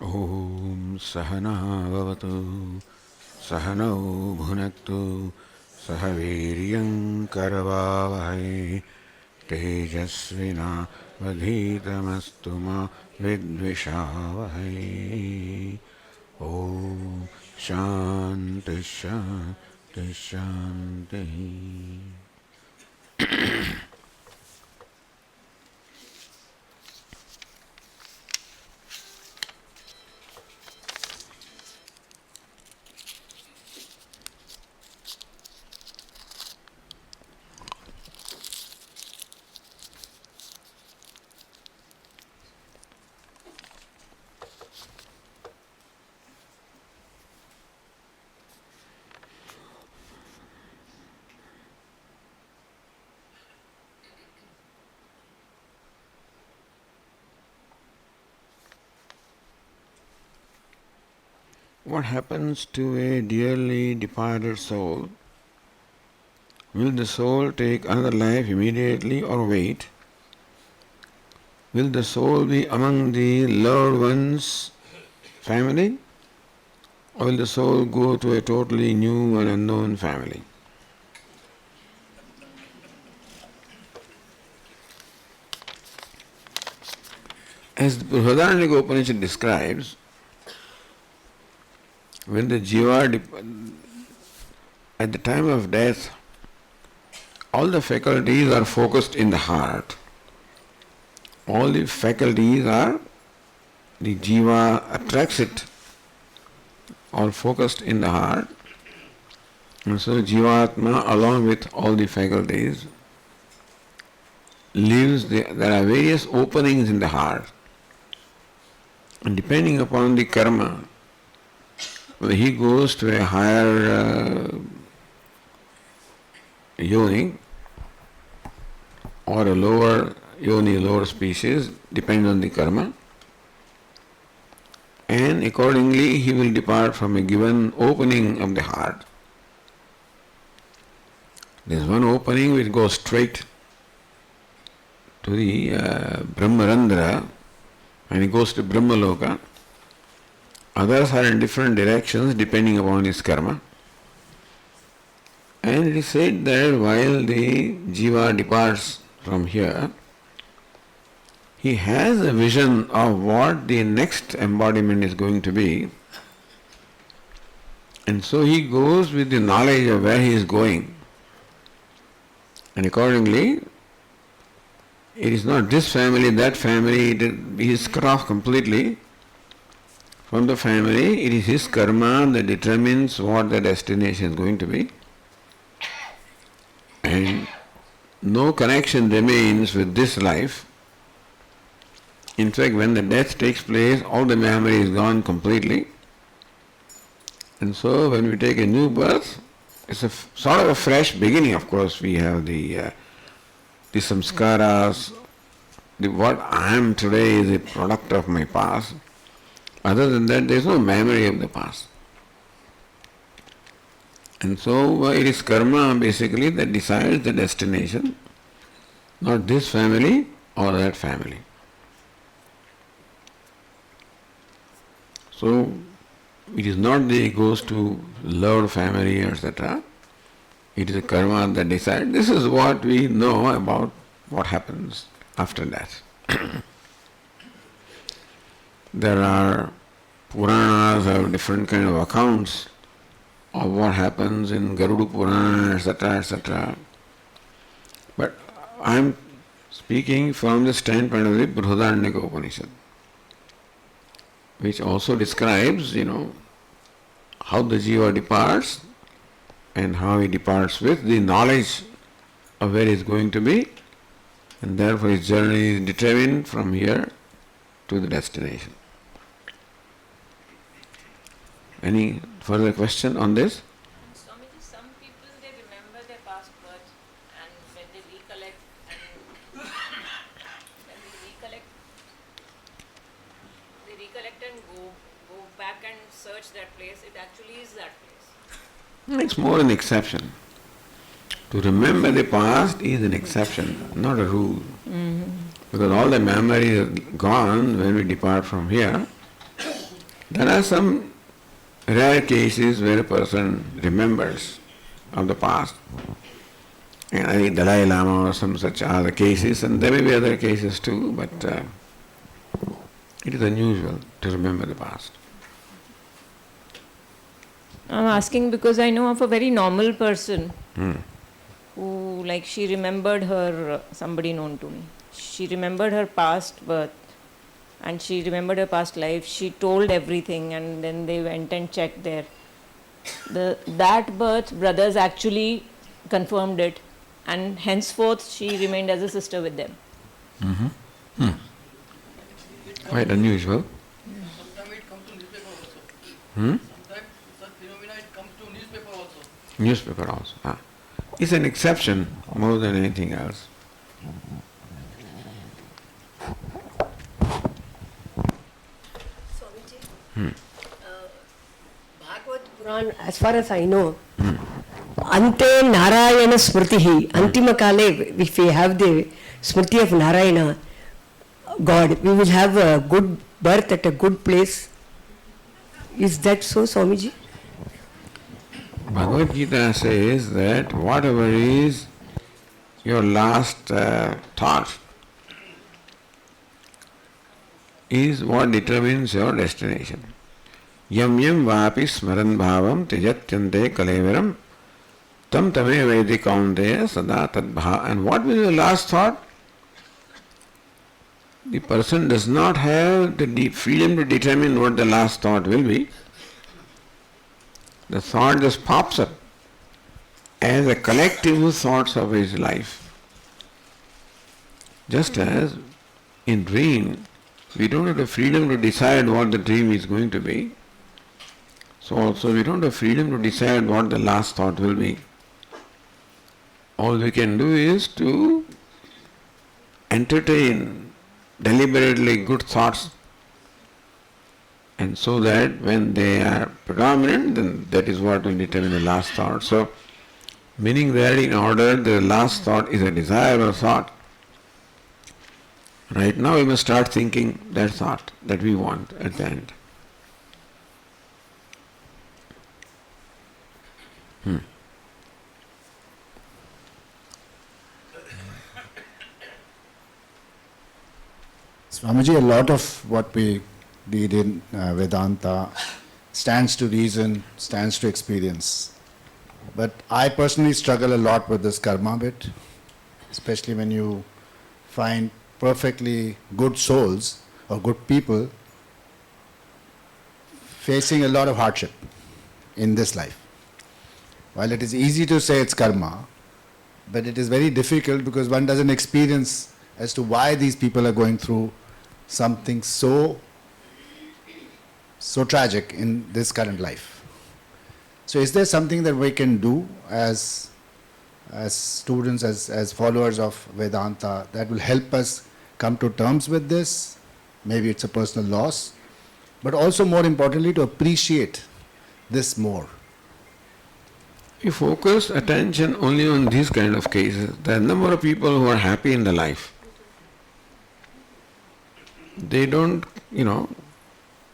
Om Sahana Vavatu Sahanau Bhunaktu Sahaviryam Karavavahai Tejasvina Vadhitamastu Ma Vidvishavahai. Om Shanti Shanti Shanti. What happens to a dearly departed soul? Will the soul take another life immediately or wait? Will the soul be among the loved ones' family? Or will the soul go to a totally new and unknown family? As the Brihadaranyaka Upanishad describes, when the jiva, at the time of death, all the faculties are focused in the heart. All the faculties are, the jiva attracts it, all focused in the heart. And so jivatma, along with all the faculties, lives, there are various openings in the heart. And depending upon the karma, whether he goes to a higher yoni or a lower yoni, lower species, depends on the karma. And accordingly he will depart from a given opening of the heart. There is one opening which goes straight to the Brahmarandra, and he goes to Brahmaloka. Others are in different directions depending upon his karma. And it is said that while the jiva departs from here, he has a vision of what the next embodiment is going to be. And so he goes with the knowledge of where he is going. And accordingly, it is not this family, that family, he is cut off completely from the family. It is his karma that determines what the destination is going to be. And no connection remains with this life. In fact, when the death takes place, all the memory is gone completely. And so when we take a new birth, it's a sort of a fresh beginning. Of course, we have the samskaras. What I am today is a product of my past. Other than that, there is no memory of the past. And so it is karma basically that decides the destination, not this family or that family. So it is not that he goes to loved family, etc. It is a karma that decides. This is what we know about what happens after that. There are Puranas have different kind of accounts of what happens in Garuda Purana, etc., etc. But I am speaking from the standpoint of the Brihadaranyaka Upanishad, which also describes, how the jiva departs and how he departs with the knowledge of where he is going to be, and therefore his journey is determined from here to the destination. Any further question on this? Swamiji, some people, they remember their past birth, and when they recollect and go back and search that place, it actually is that place. It's more an exception. To remember the past is an exception, not a rule. Because all the memory is gone when we depart from here. There are some rare cases where a person remembers of the past. And I think Dalai Lama or some such other cases, and there may be other cases too, but it is unusual to remember the past. I'm asking because I know of a very normal person who, like, she remembered her, somebody known to me, she remembered her past birth and she remembered her past life. She told everything and then they went and checked there. That birth, brothers actually confirmed it, and henceforth she remained as a sister with them. Quite unusual. Sometimes it comes to newspaper also. Sometimes such phenomena it comes to newspaper also. Newspaper also. It's an exception more than anything else. Swamiji, Bhagavad Puran, as far as I know, Ante Narayana Smritihi, Antima Kale, if we have the Smriti of Narayana, God, we will have a good birth at a good place. Is that so, Swamiji? Bhagavad Gita says that whatever is your last thought is what determines your destination. Yam yam vapi smaran bhavam tijatyante kalevaram tam tame vedi kaunteya sada tadbha. And what will be your last thought? The person does not have the freedom to determine what the last thought will be. The thought just pops up as a collective thoughts of his life. Just as in dream, we don't have the freedom to decide what the dream is going to be. So also we don't have freedom to decide what the last thought will be. All we can do is to entertain deliberately good thoughts, and so that when they are predominant, then that is what will determine the last thought. So, meaning that in order the last thought is a desirable thought, right now we must start thinking that thought that we want at the end. Swamiji, a lot of what we read in Vedanta stands to reason, stands to experience. But I personally struggle a lot with this karma bit, especially when you find perfectly good souls or good people facing a lot of hardship in this life. While it is easy to say it's karma, but it is very difficult because one doesn't experience as to why these people are going through something so tragic in this current life. So is there something that we can do as students, as followers of Vedanta, that will help us come to terms with this? Maybe it's a personal loss, but also more importantly to appreciate this more. You focus attention only on these kind of cases. There are a number of people who are happy in their life. They don't,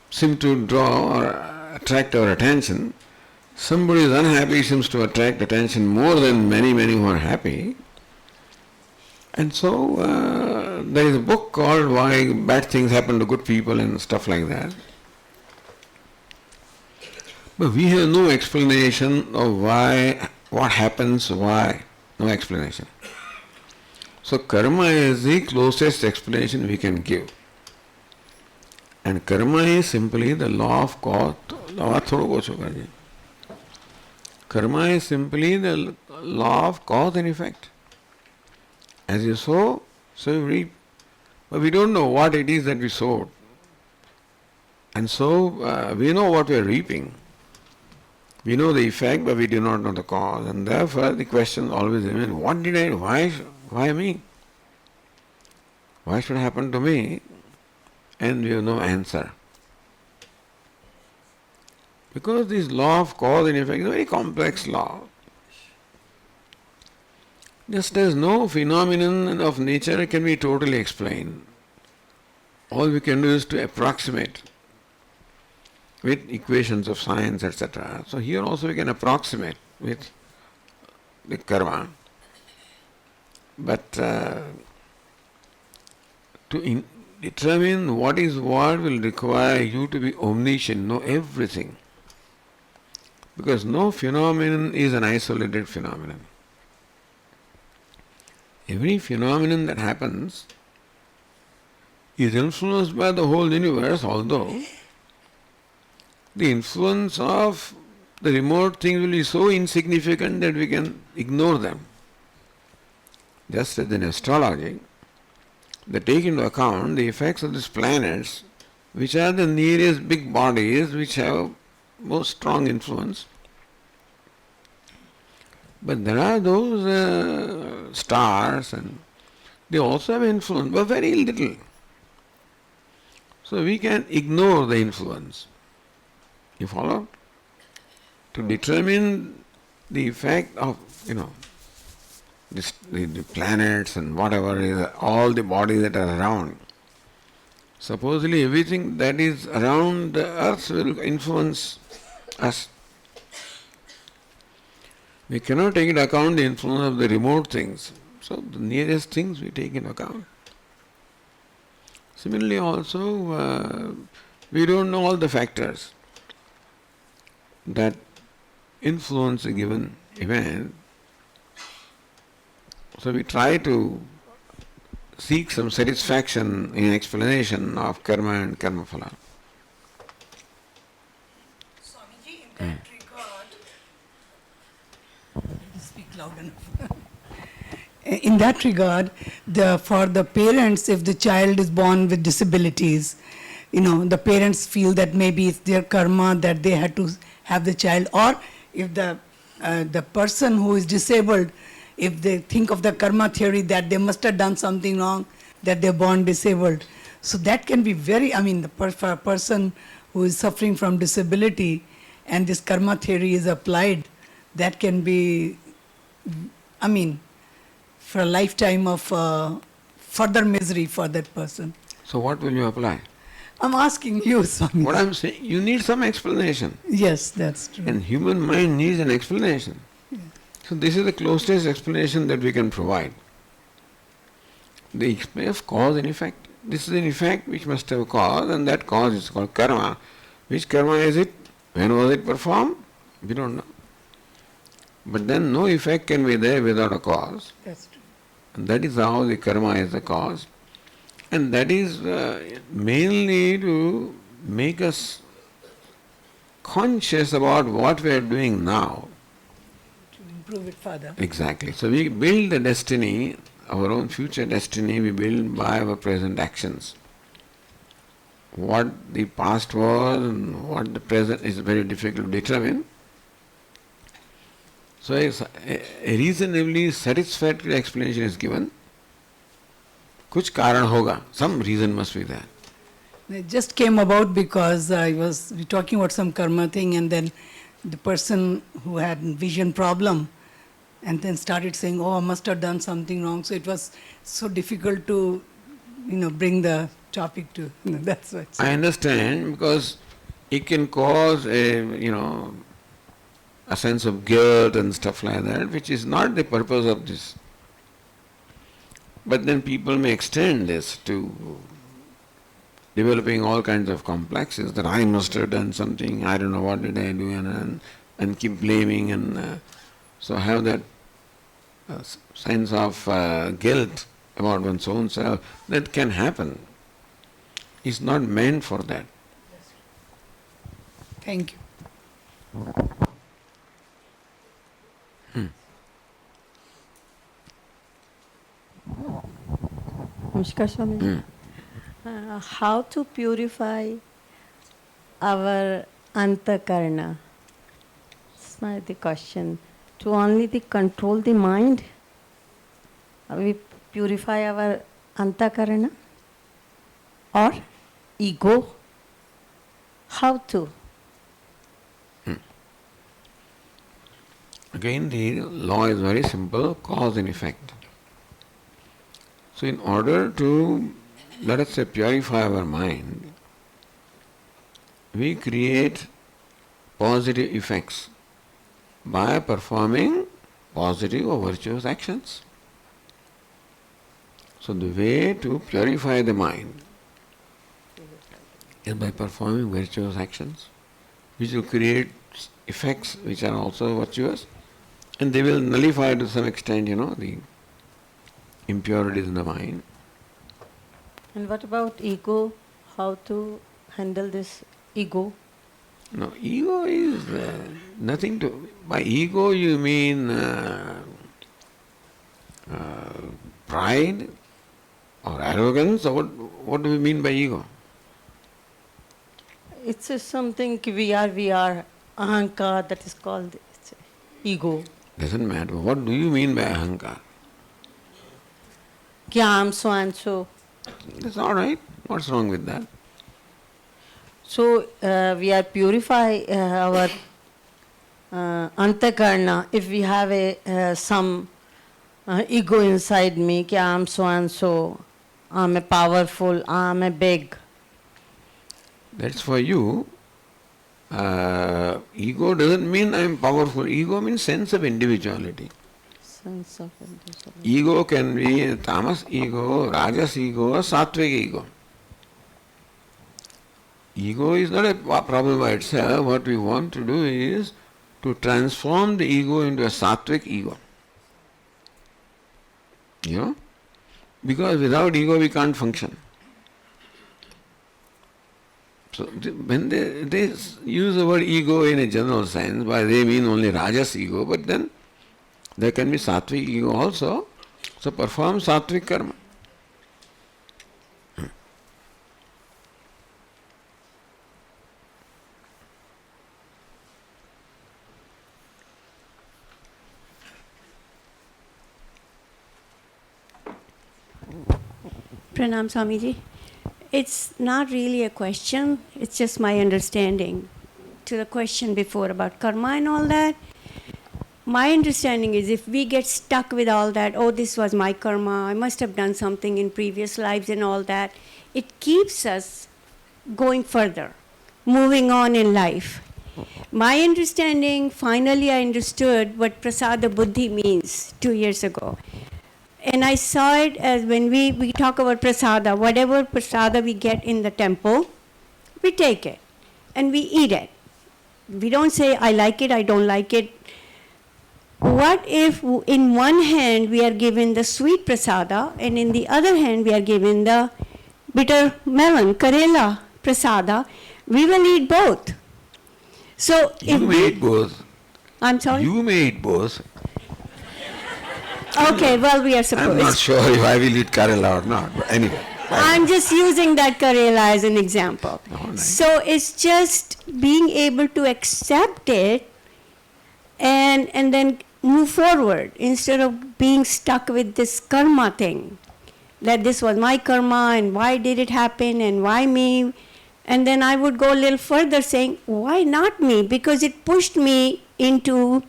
seem to draw or attract our attention. Somebody is unhappy seems to attract attention more than many who are happy. And so there is a book called Why Bad Things Happen to Good People and stuff like that. But we have no explanation of why, what happens, why. No explanation. So karma is the closest explanation we can give. And karma is simply the law of cause. Karma is simply the law of cause and effect. As you sow, so you reap. But we don't know what it is that we sowed. And so we know what we are reaping. We know the effect, but we do not know the cause. And therefore the question always remains, what did I do? Why me? Why should it happen to me? And we have no answer. Because this law of cause and effect is a very complex law. Just as no phenomenon of nature can be totally explained. All we can do is to approximate. with equations of science, etc. So here also we can approximate with the karma. But to determine what is what will require you to be omniscient, know everything. Because no phenomenon is an isolated phenomenon. Every phenomenon that happens is influenced by the whole universe, although the influence of the remote things will be so insignificant that we can ignore them. Just as in astrology, they take into account the effects of these planets, which are the nearest big bodies which have most strong influence. But there are those stars, and they also have influence, but very little. So we can ignore the influence. You follow? To determine the effect of, the planets and whatever is, all the bodies that are around. Supposedly everything that is around the earth will influence us. We cannot take into account the influence of the remote things. So the nearest things we take into account. Similarly also, we don't know all the factors that influence a given event. So we try to seek some satisfaction in explanation of karma and karma phala. Swamiji, in that regard, speak loud enough. In that regard, for the parents, if the child is born with disabilities, the parents feel that maybe it's their karma that they had to have the child, or if the person who is disabled, if they think of the karma theory that they must have done something wrong, that they're born disabled. So that can be very, for a person who is suffering from disability and this karma theory is applied, that can be, for a lifetime of further misery for that person. So what will you apply? I'm asking you, Swami. What I'm saying, you need some explanation. Yes, that's true. And human mind needs an explanation. Yeah. So this is the closest explanation that we can provide. The explanation of cause and effect. This is an effect which must have a cause, and that cause is called karma. Which karma is it? When was it performed? We don't know. But then no effect can be there without a cause. That's true. And that is how the karma is the cause. And that is mainly to make us conscious about what we are doing now. To improve it further. Exactly. So we build the destiny, our own future destiny, we build by our present actions. What the past was and what the present is very difficult to determine. So a reasonably satisfactory explanation is given. Kuch karan hoga, some reason must be there. It just came about because we talking about some karma thing, and then the person who had vision problem and then started saying, I must have done something wrong. So it was so difficult to, bring the topic to, that's what. I understand, because it can cause a sense of guilt and stuff like that, which is not the purpose of this. But then people may extend this to developing all kinds of complexes, that I must have done something, I don't know what did I do, and keep blaming, and so have that sense of guilt about one's own self. That can happen. It's not meant for that. Thank you. Namaskar, Swami. How to purify our antakarna? That's my the question. To only control the mind? We purify our antakarna? Or ego? How to? Again, the law is very simple, cause and effect. So in order to, let us say, purify our mind, we create positive effects by performing positive or virtuous actions. So the way to purify the mind is by performing virtuous actions, which will create effects which are also virtuous, and they will nullify to some extent, the impurities in the mind. And what about ego? How to handle this ego? No, ego is nothing to. By ego you mean pride or arrogance, or what do we mean by ego? It's just something we are, ahankar, that is called ego. Doesn't matter. What do you mean by ahankar? Kya I'm so and so. That's all right. What's wrong with that? So we are purify our antakarna if we have some ego inside me, kya I'm so and so, I'm a powerful, I'm a big. That's for you. Ego doesn't mean I'm powerful. Ego means sense of individuality. Sense of individuality. Ego can be a tamas ego, rajas ego, or sattvic ego. Ego is not a problem by itself. What we want to do is to transform the ego into a sattvic ego. Because without ego we can't function. So when they use the word ego in a general sense, by they mean only rajas ego, but then there can be sattvic ego also. So perform sattvic karma. Pranam Swamiji. It's not really a question, it's just my understanding. To the question before about karma and all that, my understanding is if we get stuck with all that, oh, this was my karma, I must have done something in previous lives and all that, it keeps us going further, moving on in life. My understanding, finally I understood what prasada buddhi means 2 years ago. And I saw it as when we talk about prasada, whatever prasada we get in the temple, we take it and we eat it. We don't say, I like it, I don't like it. What if in one hand we are given the sweet prasada and in the other hand we are given the bitter melon, karela prasada? We will eat both. So You may eat both. I'm sorry? You may eat both. Okay, well, we are supposed. I'm not sure if I will eat Kerala or not, but anyway. I'm just using that Karela as an example. Oh, nice. So it's just being able to accept it and then move forward instead of being stuck with this karma thing. That this was my karma and why did it happen and why me? And then I would go a little further saying, why not me? Because it pushed me into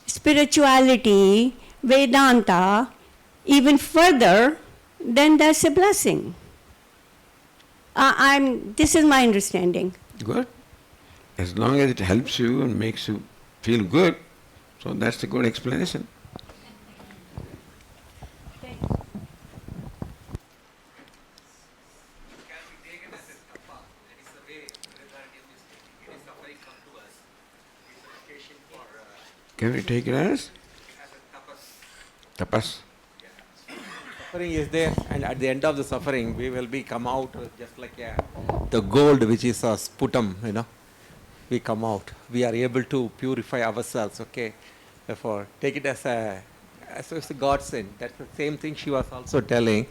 spirituality, Vedanta, even further, then that's a blessing. This is my understanding. Good. As long as it helps you and makes you feel good, so that's a good explanation. Can we take it as? Tapas. Suffering is there, and at the end of the suffering, we will be come out just like the gold, which is a sputum, we come out. We are able to purify ourselves, okay? Therefore, take it as a godsend. That's the same thing she was also telling.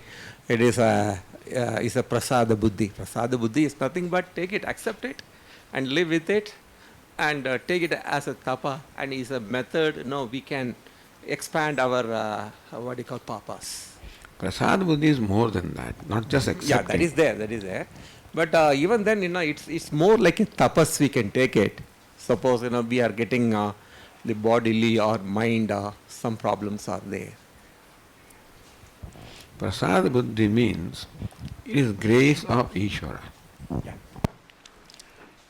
It is a prasada buddhi. Prasada buddhi is nothing but take it, accept it, and live with it, and take it as a tapa, and is a method, we can expand our, papas. Prasad buddhi is more than that, not just accepting. Yeah, that is there. But even then, it's more like a tapas we can take it. Suppose, we are getting the bodily or mind, some problems are there. Prasad buddhi means it is grace of Ishvara. Yeah.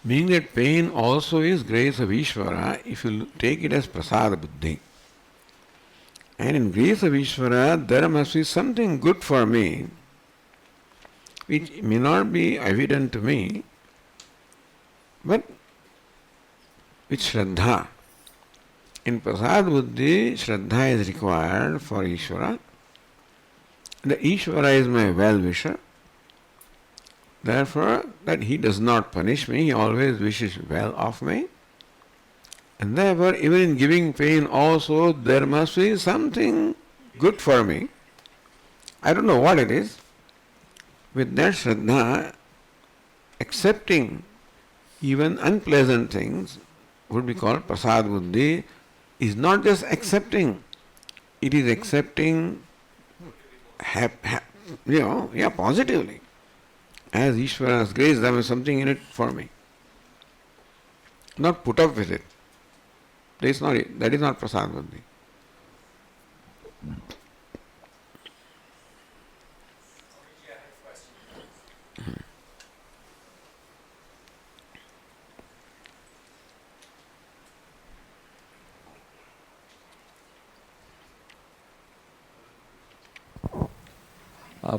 Being that pain also is grace of Ishvara if you take it as prasada buddhi. And in grace of Ishvara, there must be something good for me, which may not be evident to me, but with Shraddha. In prasada buddhi, Shraddha is required for Ishvara. The Ishvara is my well-wisher. Therefore, that he does not punish me, he always wishes well of me. And therefore, even in giving pain also, there must be something good for me. I don't know what it is. With that Shraddha, accepting even unpleasant things would be called prasad buddhi, is not just accepting, it is accepting positively. As Ishvara's grace, there was something in it for me. Not put up with it. That is not prasad buddhi.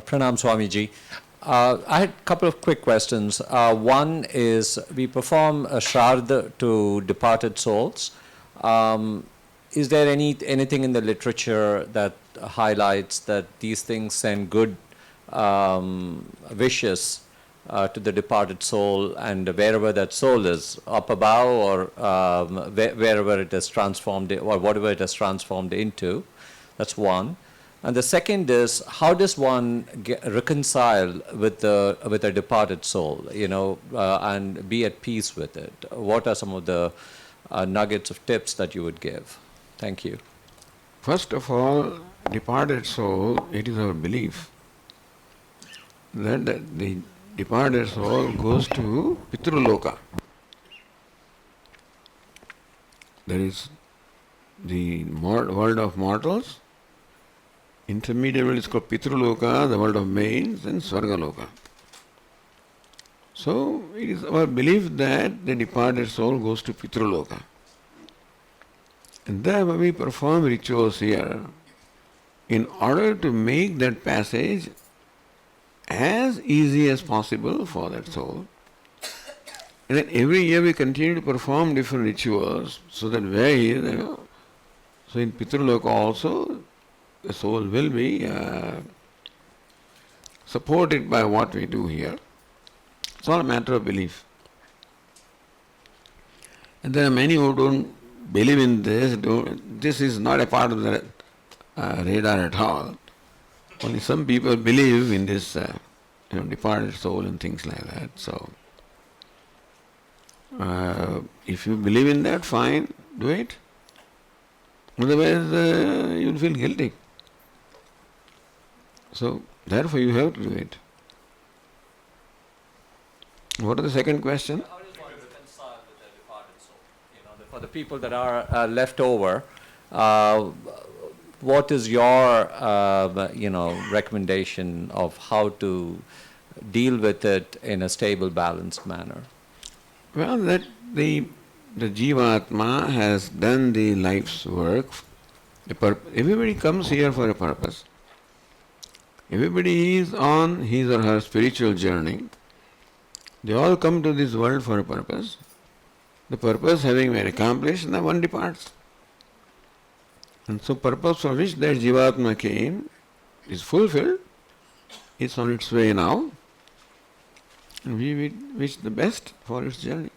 Pranam Swamiji. I had a couple of quick questions. One is, we perform a Shraddha to departed souls. Is there anything in the literature that highlights that these things send good wishes to the departed soul, and wherever that soul is, up above or wherever it is transformed, or whatever it is transformed into? That's one. And the second is, how does one reconcile with a departed soul, and be at peace with it? What are some of the nuggets of tips that you would give? Thank you. First of all, departed soul, it is our belief that the departed soul goes to Pitruloka. There is the world of mortals. Intermediate world is called Pitruloka, the world of mains, and Svargaloka. So, it is our belief that the departed soul goes to Pitruloka. And therefore we perform rituals here in order to make that passage as easy as possible for that soul. And then every year we continue to perform different rituals so that where he is, so in Pitruloka also, the soul will be supported by what we do here. It's all a matter of belief. And there are many who don't believe in this. This is not a part of the radar at all. Only some people believe in this departed soul and things like that. So, if you believe in that, fine, do it. Otherwise, you'll feel guilty. So, therefore you have to do it. What is the second question? How does one reconcile with the departed soul? For the people that are left over, what is your recommendation of how to deal with it in a stable, balanced manner? Well, that the Jivatma has done the life's work. Everybody comes here for a purpose. Everybody is on his or her spiritual journey. They all come to this world for a purpose. The purpose having been accomplished, then one departs. And so purpose for which that Jivatma came is fulfilled. It's on its way now. And we wish the best for its journey.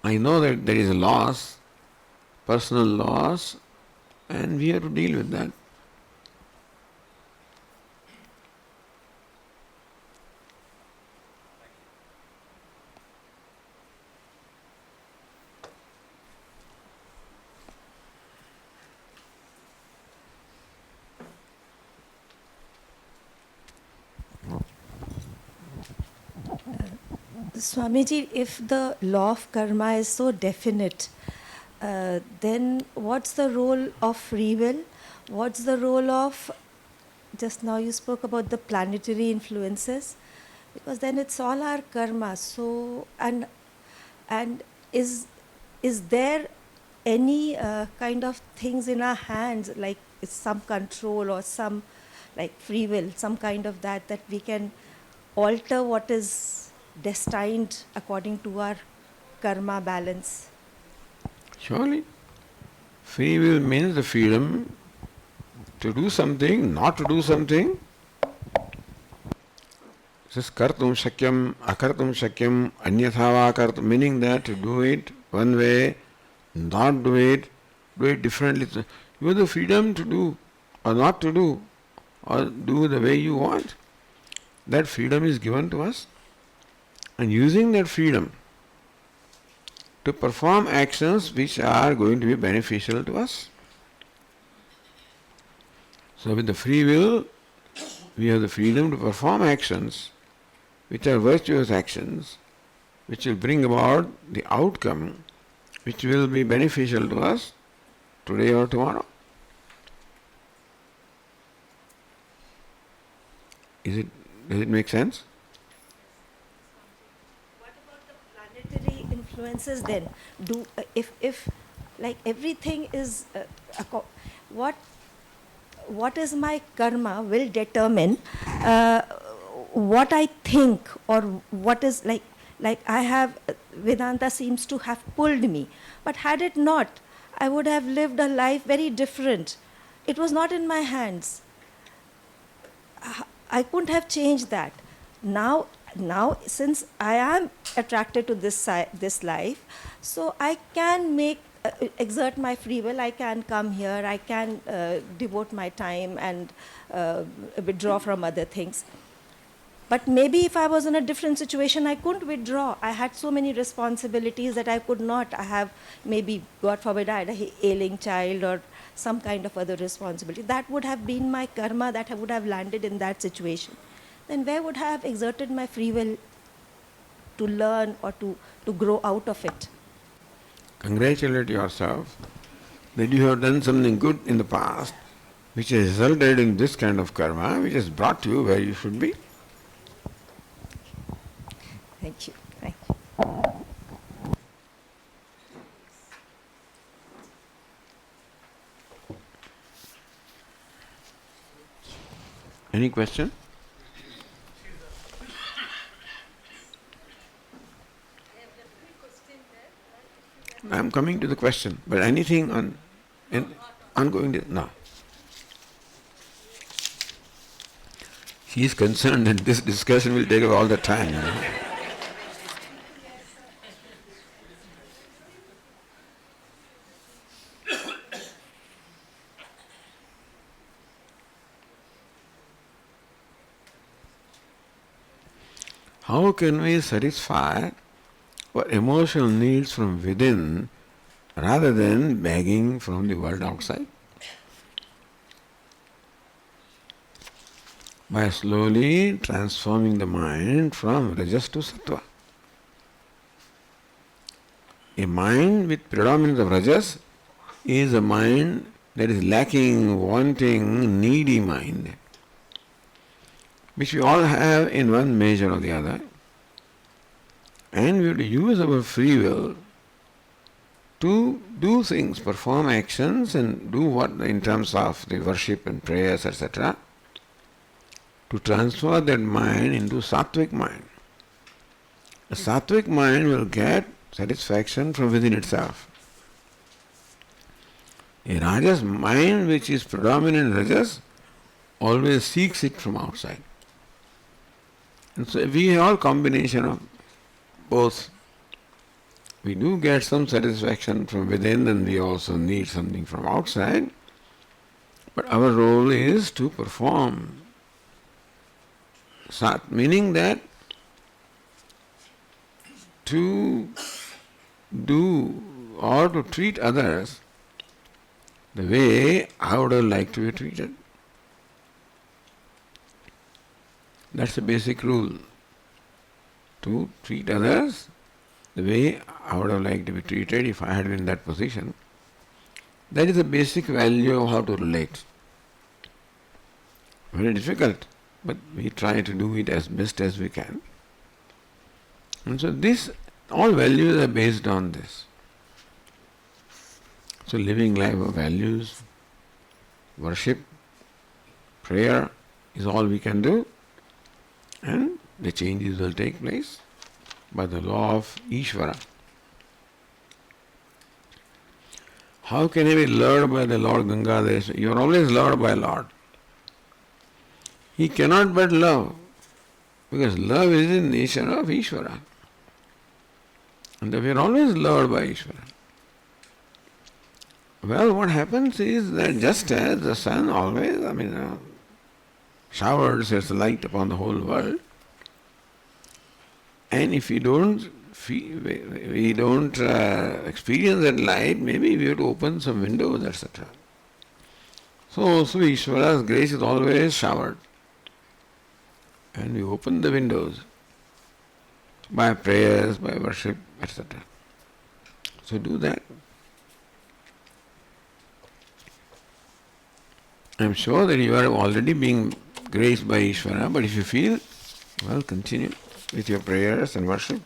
I know that there is a loss, personal loss, and we have to deal with that. Swamiji, if the law of karma is so definite, then what's the role of free will? What's the role of, just now you spoke about the planetary influences. because then it's all our karma. So, and is there any kind of things in our hands, like some control or some like free will, some kind of that we can alter what is destined according to our karma balance? Surely. Free will means the freedom to do something, not to do something. It says kartum shakyam, akartum shakyam, anyatha va kartum, meaning that to do it one way, not do it differently. You have the freedom to do or not to do, or do the way you want. That freedom is given to us, and using that freedom to perform actions which are going to be beneficial to us. So with the free will, we have the freedom to perform actions which are virtuous actions, which will bring about the outcome which will be beneficial to us today or tomorrow. Does it make sense? What about the planetary influences then? If like everything is what is my karma will determine what I think, or what is like I have, Vedanta seems to have pulled me, but had it not, I would have lived a life very different. It was not in my hands. I couldn't have changed that. Now since I am attracted to this life, so I can exert my free will. I can come here, I can devote my time and withdraw from other things. But maybe if I was in a different situation, I couldn't withdraw. I had so many responsibilities that I could not. I have maybe, God forbid, I had an ailing child or some kind of other responsibility. That would have been my karma, that I would have landed in that situation. Then where would I have exerted my free will to learn or to grow out of it? Congratulate yourself that you have done something good in the past which has resulted in this kind of karma, which has brought you where you should be. Thank you. Thank you. Any question? I'm coming to the question, but anything ongoing? No. He is concerned that this discussion will take all the time. You know? How can we satisfy our emotional needs from within rather than begging from the world outside? By slowly transforming the mind from rajas to sattva. A mind with predominance of rajas is a mind that is lacking, wanting, needy mind, which we all have in one measure or the other. And we have to use our free will to do things, perform actions and do what in terms of the worship and prayers, etc., to transfer that mind into sattvic mind. A sattvic mind will get satisfaction from within itself. A rajas mind which is predominant rajas always seeks it from outside. And so we have all combination of both. We do get some satisfaction from within and we also need something from outside. But our role is to perform sat, meaning that to do or to treat others the way I would have liked to be treated. That's the basic rule. To treat others the way I would have liked to be treated if I had been in that position. That is the basic value of how to relate. Very difficult. but we try to do it as best as we can. And so all values are based on this. So living life of values, worship, prayer is all we can do, and the changes will take place by the law of Ishvara. How can I be lured by the Lord Gangadhar? You are always lured by Lord. He cannot but love, because love is in nature of Ishvara. And we are always lured by Ishvara. Well, what happens is that just as the sun always, showers its light upon the whole world, and if we don't experience that light, maybe we have to open some windows, etc. So also Ishvara's grace is always showered, and we open the windows by prayers, by worship, etc. So do that. I am sure that you are already being graced by Ishvara, but if you feel, well, continue with your prayers and worship.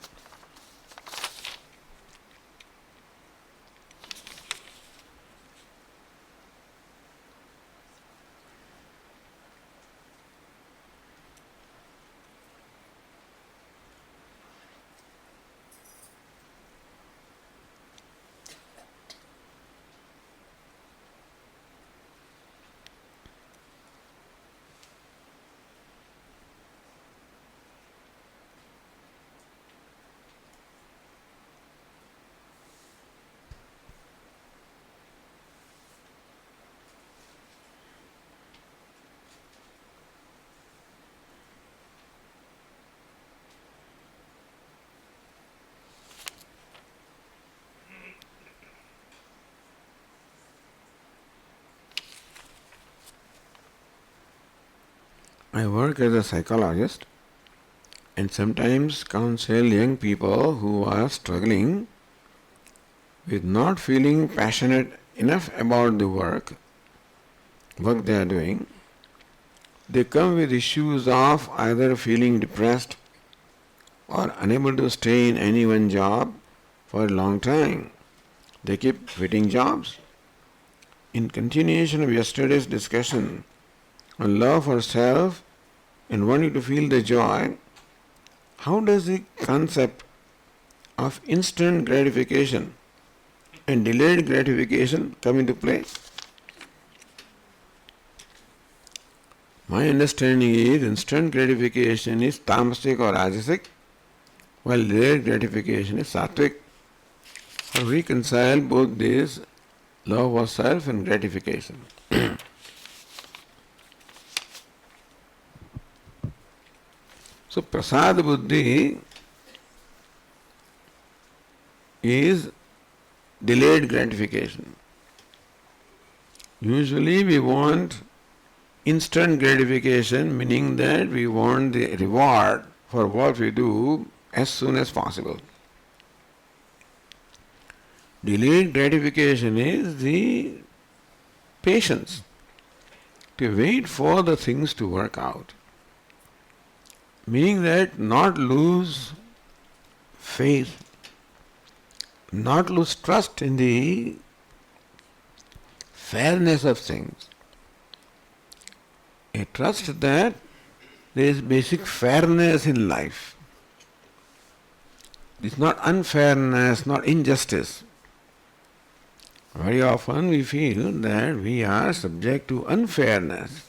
I work as a psychologist and sometimes counsel young people who are struggling with not feeling passionate enough about the work they are doing. They come with issues of either feeling depressed or unable to stay in any one job for a long time. They keep quitting jobs. In continuation of yesterday's discussion on love for self and wanting to feel the joy, how does the concept of instant gratification and delayed gratification come into play? My understanding is instant gratification is tamasic or rajasic, while delayed gratification is sattvic. How reconcile both these, love of self and gratification? So prasad buddhi is delayed gratification. Usually we want instant gratification, meaning that we want the reward for what we do as soon as possible. Delayed gratification is the patience to wait for the things to work out. Meaning that not lose faith, not lose trust in the fairness of things. A trust that there is basic fairness in life. It's not unfairness, not injustice. Very often we feel that we are subject to unfairness.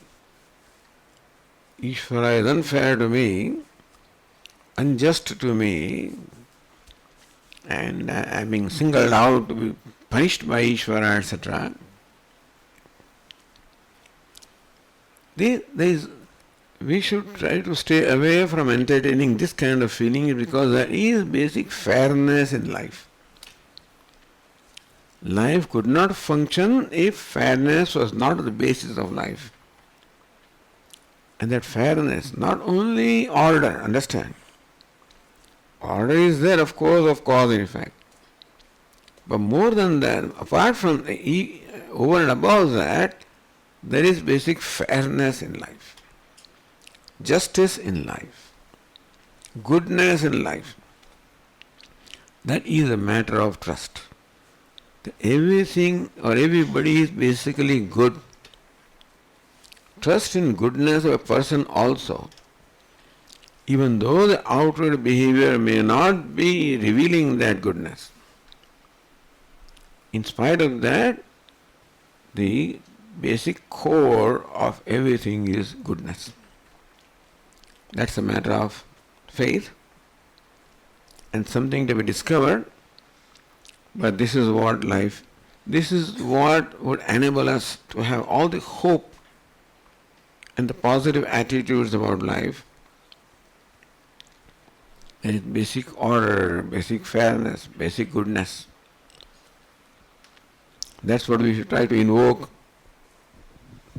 Ishvara is unfair to me, unjust to me, and I am being singled out to be punished by Ishvara, etc. We should try to stay away from entertaining this kind of feeling because there is basic fairness in life. Life could not function if fairness was not the basis of life. And that fairness, not only order, understand. Order is there, of course, of cause and effect. But more than that, apart from, over and above that, there is basic fairness in life. justice in life, goodness in life. That is a matter of trust. Everything or everybody is basically good. Trust in goodness of a person also. Even though the outward behavior may not be revealing that goodness. In spite of that, the basic core of everything is goodness. That's a matter of faith and something to be discovered. But this is what would enable us to have all the hope and the positive attitudes about life. And basic order, basic fairness, basic goodness. That's what we should try to invoke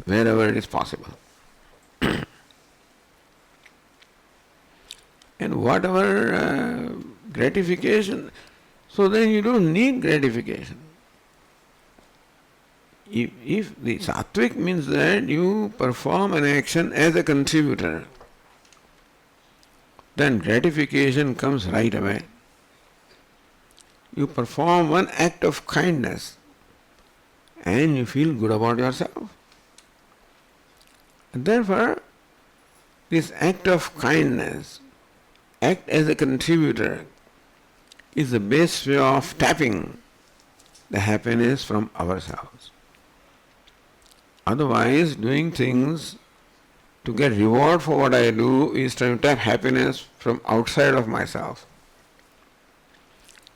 wherever it is possible. And whatever gratification, so then you don't need gratification. If the sattvic means that you perform an action as a contributor, then gratification comes right away. You perform one act of kindness and you feel good about yourself. And therefore, this act of kindness, act as a contributor, is the best way of tapping the happiness from ourselves. Otherwise, doing things to get reward for what I do is trying to tap happiness from outside of myself.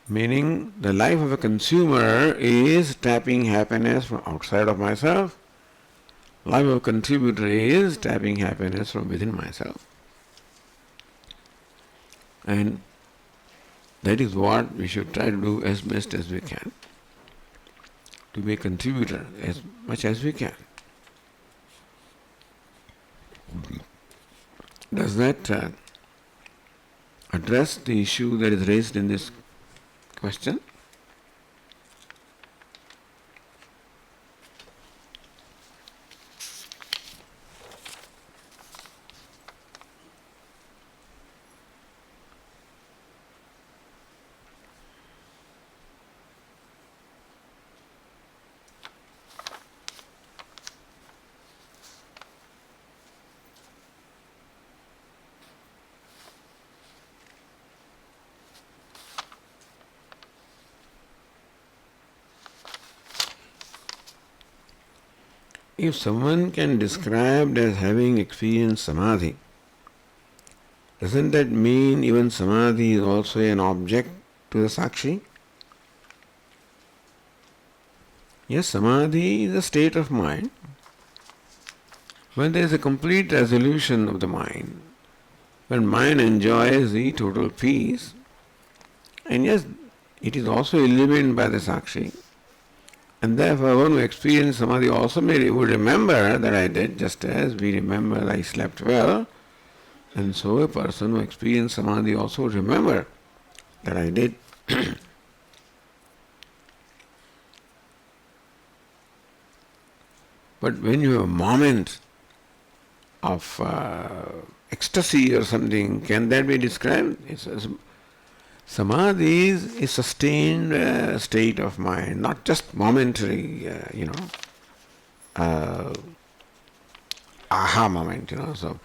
Meaning, the life of a consumer is tapping happiness from outside of myself. Life of a contributor is tapping happiness from within myself. And that is what we should try to do as best as we can. To be a contributor as much as we can. Does that address the issue that is raised in this question? If someone can describe as having experienced samadhi, doesn't that mean even samadhi is also an object to the sakshi? Yes, samadhi is a state of mind. When there is a complete resolution of the mind, when mind enjoys the total peace, and yes, it is also illumined by the sakshi. And therefore, one who experienced samadhi also would remember that I did, just as we remember I slept well. And so a person who experienced samadhi also would remember that I did. But when you have a moment of ecstasy or something, can that be described? Samadhi is a sustained state of mind, not just momentary, aha moment, So,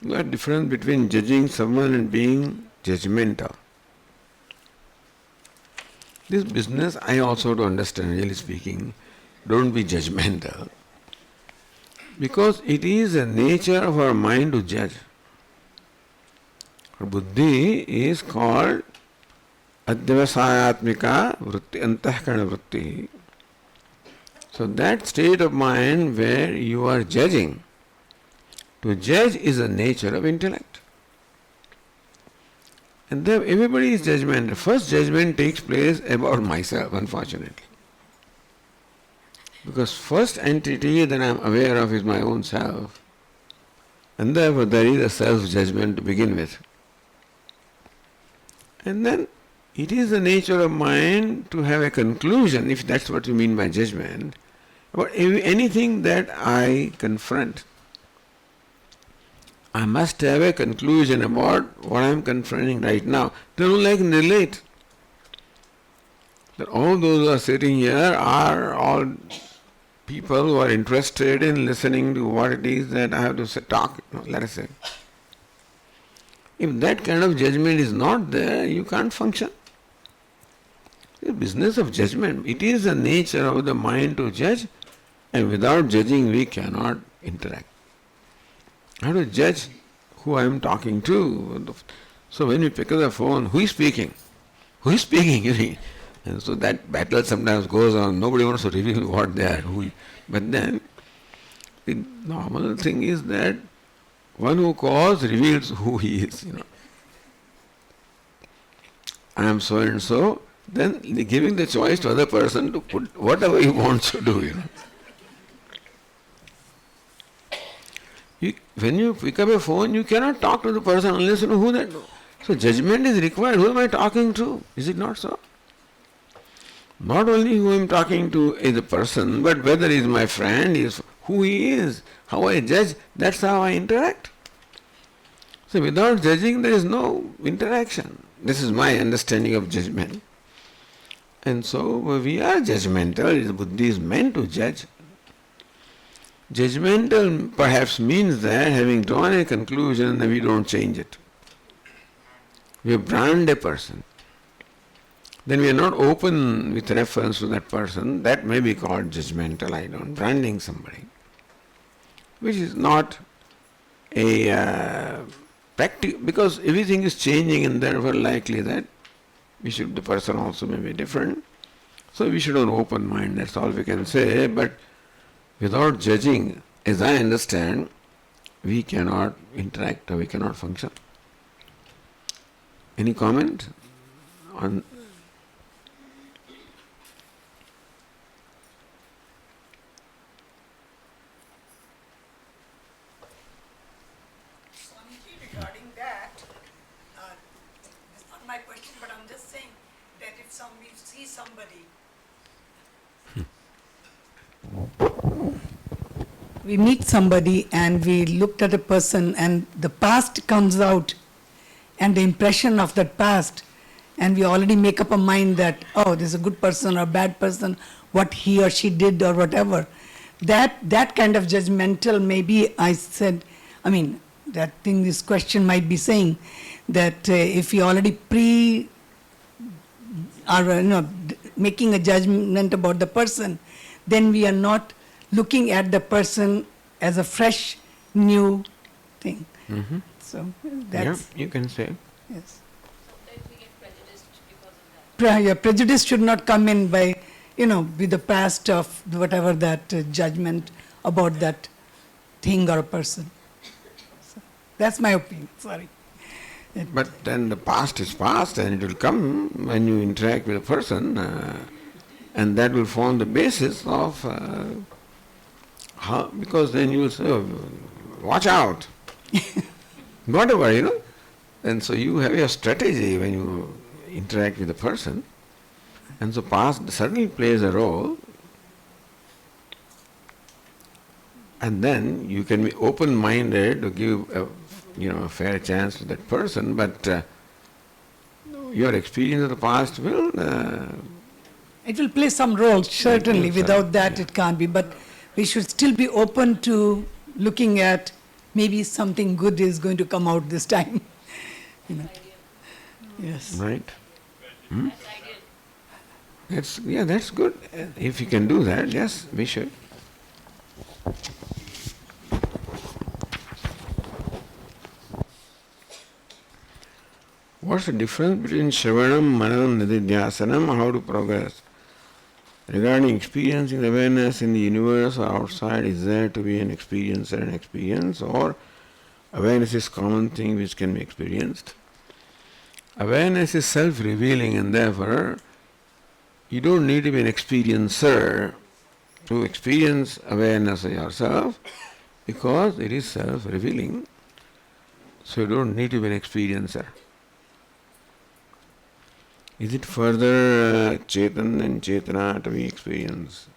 there is a difference between judging someone and being judgmental. This business I also do understand, really speaking. Don't be judgmental. Because it is the nature of our mind to judge. Buddhi is called adhyavasayatmika vritti, antahkarana vritti. So that state of mind where you are judging, to judge is the nature of intellect. And then everybody is judgmental. First judgment takes place about myself, unfortunately. Because first entity that I am aware of is my own self. And therefore there is a self-judgment to begin with. And then it is the nature of mind to have a conclusion, if that's what you mean by judgment, about anything that I confront. I must have a conclusion about what I am confronting right now. Then only I can relate. That all those who are sitting here are all people who are interested in listening to what it is that I have to talk, let us say. If that kind of judgment is not there, you can't function. The business of judgment, it is the nature of the mind to judge, and without judging we cannot interact. I have to judge who I am talking to. So when we pick up the phone, who is speaking? Who is speaking? And so that battle sometimes goes on. Nobody wants to reveal what they are. But then the normal thing is that one who calls reveals who he is. I am so and so. Then giving the choice to other person to put whatever he wants to do. When you pick up a phone, you cannot talk to the person unless you know who that is. So judgment is required. Who am I talking to? Is it not so? Not only who I am talking to is a person, but whether he is my friend, is who he is, how I judge, that's how I interact. So without judging, there is no interaction. This is my understanding of judgment. And so we are judgmental. Buddhi is meant to judge. Judgmental perhaps means that having drawn a conclusion, we don't change it. We brand a person. Then we are not open with reference to that person. That may be called judgmental, branding somebody. Which is not a practical, because everything is changing and therefore likely that the person also may be different. So we should have an open mind, that's all we can say. But without judging, as I understand, we cannot interact or we cannot function. Any comment on? Swamiji, regarding that, it's not my question, but I'm just saying that if we see somebody, we meet somebody and we looked at a person and the past comes out and the impression of that past, and we already make up a mind that, oh, this is a good person or a bad person, what he or she did or whatever. That kind of judgmental, maybe this question might be saying that if we already making a judgment about the person, then we are not looking at the person as a fresh, new thing. Mm-hmm. So that's... Yeah, you can say. Yes. Sometimes we get prejudiced because of that. Prejudice should not come in by, with the past of whatever that judgment about that thing or a person. So that's my opinion, sorry. But then the past is past and it will come when you interact with a person and that will form the basis of how, because then you will say, oh, watch out. Whatever, And so you have your strategy when you interact with a person. And so past certainly plays a role. And then you can be open-minded to give a fair chance to that person, but your experience of the past will... it will play some role, certainly. Without that, yeah. It can't be. But we should still be open to looking at maybe something good is going to come out this time. Yes. Right? Hmm? That's good. If you can do that, yes, we should. What's the difference between Shravanam, Mananam, Nididhyasanam? How to progress? Regarding experiencing awareness in the universe or outside, is there to be an experiencer and experience, or awareness is common thing which can be experienced? Awareness is self-revealing, and therefore you don't need to be an experiencer to experience awareness of yourself, because it is self-revealing. So you don't need to be an experiencer. Is it further Chetan and Chetana to be experienced?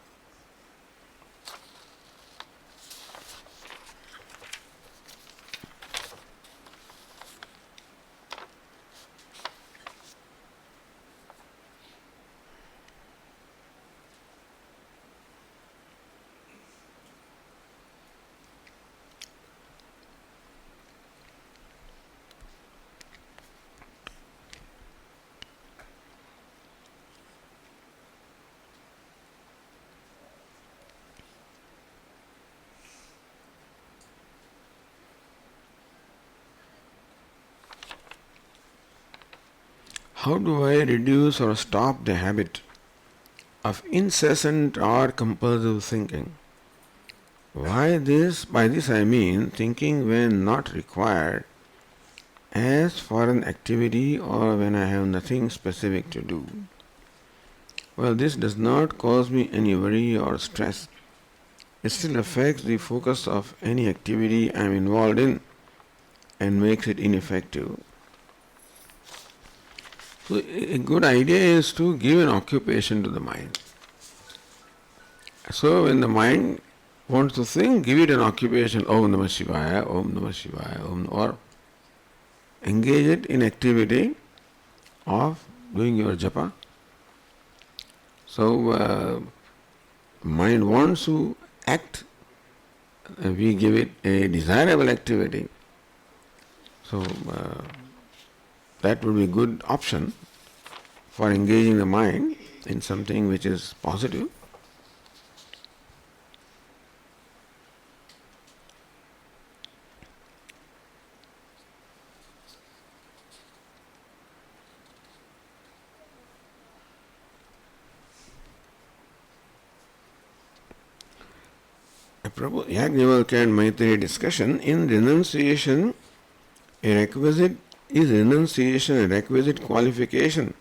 how do I reduce or stop the habit of incessant or compulsive thinking? Why this? By this I mean thinking when not required, as for an activity or when I have nothing specific to do. Well, this does not cause me any worry or stress. It still affects the focus of any activity I am involved in and makes it ineffective. So a good idea is to give an occupation to the mind. So when the mind wants to think, give it an occupation, Om Namah Shivaya, Om Namah Shivaya, Om, or engage it in activity of doing your japa. So mind wants to act, we give it a desirable activity. So that would be a good option for engaging the mind in something which is positive. Apropos Yajnavalkya and Maitreya discussion, in renunciation, is renunciation a requisite qualification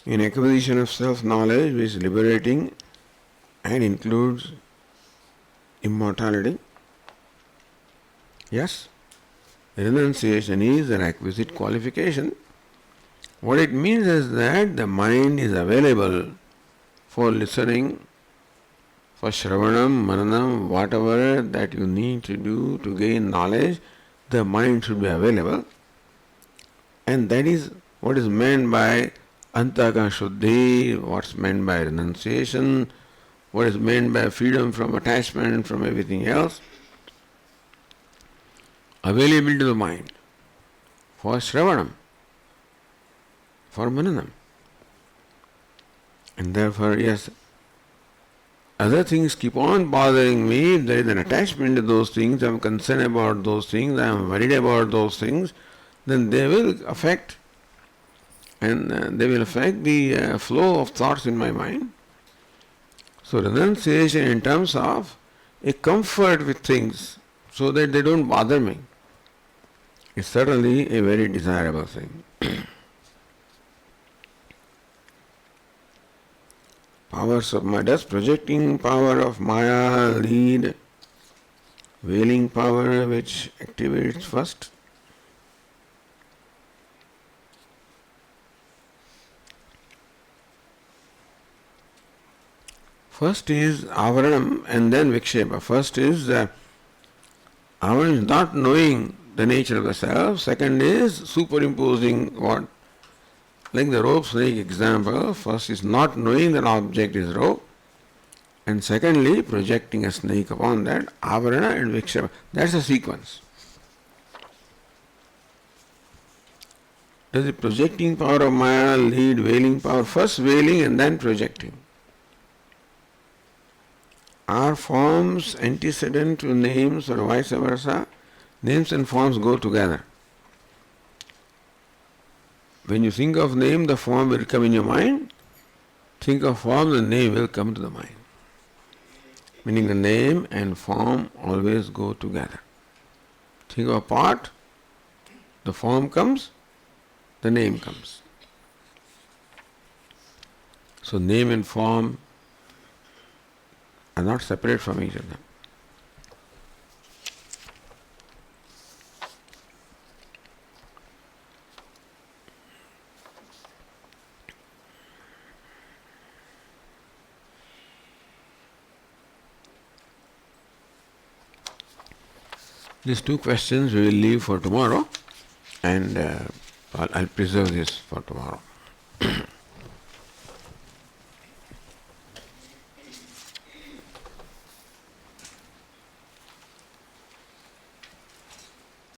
in acquisition of self-knowledge which is liberating and includes immortality? Yes, renunciation is a requisite qualification. What it means is that the mind is available for listening, for Shravanam, Mananam, whatever that you need to do to gain knowledge, the mind should be available. And that is what is meant by Antaka Shuddhi, what's meant by renunciation, what is meant by freedom from attachment, from everything else. Available to the mind for Shravanam, for Mananam. And therefore, yes, other things keep on bothering me, there is an attachment to those things, I am concerned about those things, I am worried about those things, then they will affect the flow of thoughts in my mind. So renunciation in terms of a comfort with things so that they don't bother me is certainly a very desirable thing. Powers of Maya. Does projecting power of Maya lead veiling power which activates first? First is avaranam and then vikshepa. First is avaranam is not knowing the nature of the self. Second is superimposing what? Like the rope snake example, first is not knowing that object is rope, and secondly projecting a snake upon that, avarana and vikshepa. That's a sequence. Does the projecting power of Maya lead veiling power? First veiling and then projecting. Are forms antecedent to names or vice versa? Names and forms go together. When you think of name, the form will come in your mind. Think of form, the name will come to the mind. Meaning the name and form always go together. Think of a pot, the form comes, the name comes. So name and form are not separate from each other. These two questions we will leave for tomorrow, and I'll preserve this for tomorrow.